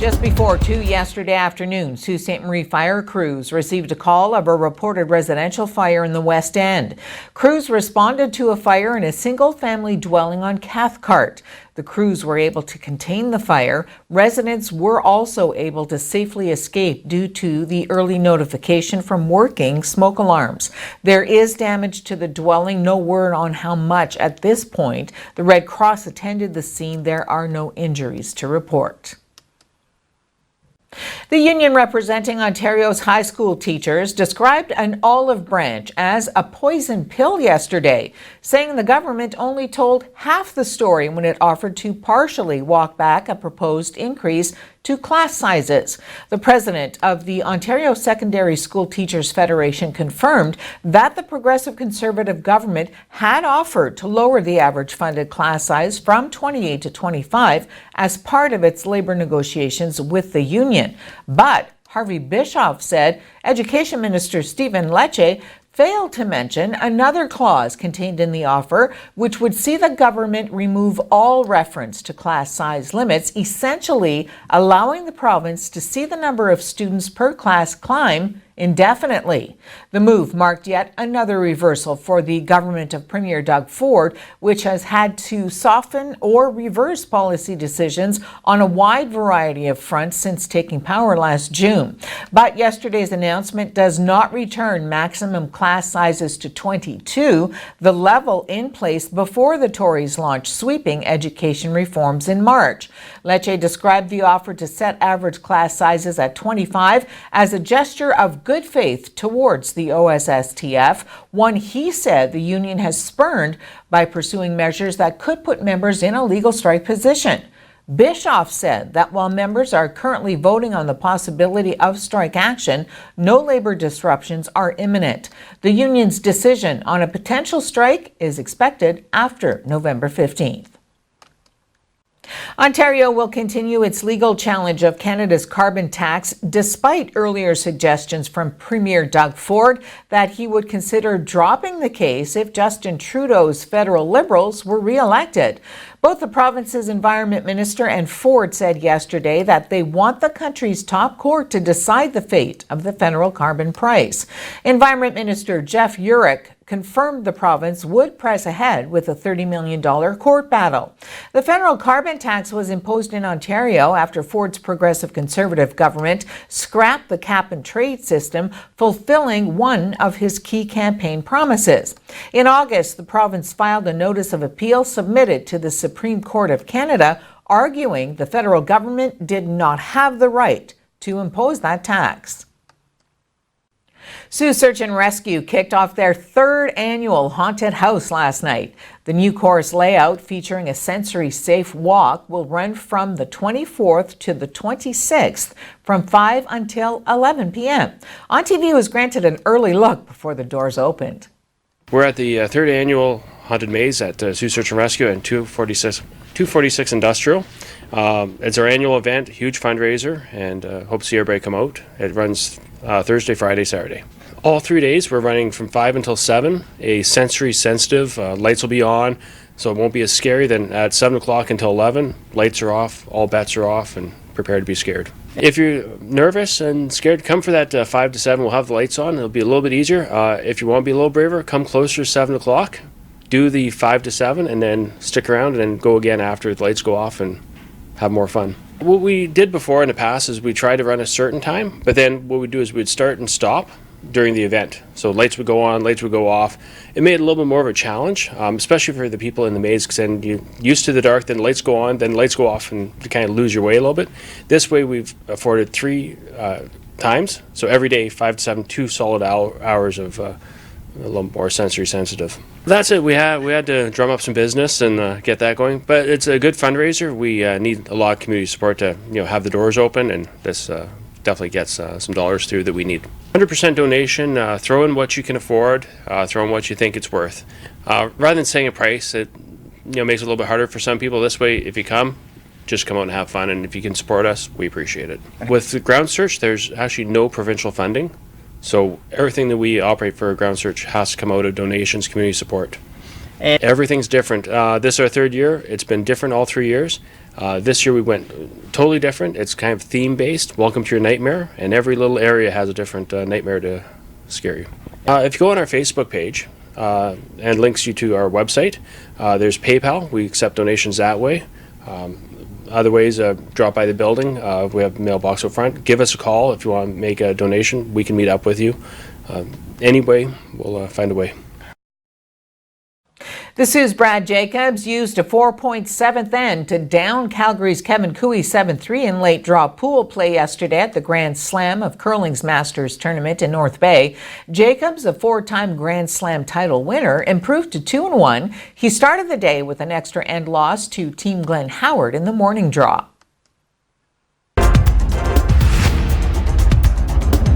Just before 2 yesterday afternoon, Sault Ste. Marie fire crews received a call of a reported residential fire in the West End. Crews responded to a fire in a single-family dwelling on Cathcart. The crews were able to contain the fire. Residents were also able to safely escape due to the early notification from working smoke alarms. There is damage to the dwelling, no word on how much at this point. The Red Cross attended the scene. There are no injuries to report. The union representing Ontario's high school teachers described an olive branch as a poison pill yesterday, saying the government only told half the story when it offered to partially walk back a proposed increase to class sizes. The president of the Ontario Secondary School Teachers Federation confirmed that the Progressive Conservative government had offered to lower the average funded class size from 28 to 25 as part of its labor negotiations with the union. But Harvey Bischoff said Education Minister Stephen Lecce failed to mention another clause contained in the offer, which would see the government remove all reference to class size limits, essentially allowing the province to see the number of students per class climb indefinitely. The move marked yet another reversal for the government of Premier Doug Ford, which has had to soften or reverse policy decisions on a wide variety of fronts since taking power last June. But yesterday's announcement does not return maximum class sizes to 22, the level in place before the Tories launched sweeping education reforms in March. Lecce described the offer to set average class sizes at 25 as a gesture of good faith towards the OSSTF, one he said the union has spurned by pursuing measures that could put members in a legal strike position. Bischoff said that while members are currently voting on the possibility of strike action, no labor disruptions are imminent. The union's decision on a potential strike is expected after November 15th. Ontario will continue its legal challenge of Canada's carbon tax despite earlier suggestions from Premier Doug Ford that he would consider dropping the case if Justin Trudeau's federal Liberals were re-elected. Both the province's Environment Minister and Ford said yesterday that they want the country's top court to decide the fate of the federal carbon price. Environment Minister Jeff Urick confirmed the province would press ahead with a $30 million court battle. The federal carbon tax was imposed in Ontario after Ford's Progressive Conservative government scrapped the cap-and-trade system, fulfilling one of his key campaign promises. In August, the province filed a notice of appeal submitted to the Supreme Court of Canada, arguing the federal government did not have the right to impose that tax. Sault Search and Rescue kicked off their third annual haunted house last night. The new course layout, featuring a sensory-safe walk, will run from the 24th to the 26th from 5 until 11 p.m. OnTV was granted an early look before the doors opened. We're at the third annual Haunted Maze at Sault Search and Rescue and 246 Industrial. It's our annual event, huge fundraiser, and hope to see everybody come out. It runs Thursday, Friday, Saturday. All 3 days we're running from 5 until 7, a sensory sensitive, lights will be on, so it won't be as scary. Then at 7 o'clock until 11, lights are off, all bets are off, and prepare to be scared. If you're nervous and scared, come for that 5 to 7, we'll have the lights on, it'll be a little bit easier. If you want to be a little braver, come closer to 7 o'clock, do the 5 to 7, and then stick around and then go again after the lights go off and have more fun. What we did before in the past is we tried to run a certain time, but then what we'd do is we'd start and stop during the event. So lights would go on, lights would go off. It made it a little bit more of a challenge, especially for the people in the maze, because then you're used to the dark, then lights go on, then lights go off, and you kind of lose your way a little bit. This way we've afforded 3 times, so every day, 5 to 7, 2 solid hours of a little more sensory sensitive. That's it. We had to drum up some business and get that going, but it's a good fundraiser. We need a lot of community support to have the doors open, and this definitely gets some dollars through that we need. 100% donation. Throw in what you can afford. Throw in what you think it's worth. Rather than saying a price, it makes it a little bit harder for some people. This way, if you come, just come out and have fun, and if you can support us, we appreciate it. With the ground search, there's actually no provincial funding. So everything that we operate for ground search has to come out of donations, community support. Everything's different. This is our third year. It's been different all 3 years. This year we went totally different. It's kind of theme-based. Welcome to your nightmare, and every little area has a different nightmare to scare you. If you go on our Facebook page and links you to our website, there's PayPal. We accept donations that way. Other ways, drop by the building. We have a mailbox up front. Give us a call if you want to make a donation. We can meet up with you. Anyway, we'll find a way. The Sioux's Brad Jacobs used a 4-point end to down Calgary's Kevin Cooey 7-3 in late draw pool play yesterday at the Grand Slam of Curling's Masters tournament in North Bay. Jacobs, a 4-time Grand Slam title winner, improved to 2-1. He started the day with an extra end loss to Team Glenn Howard in the morning draw.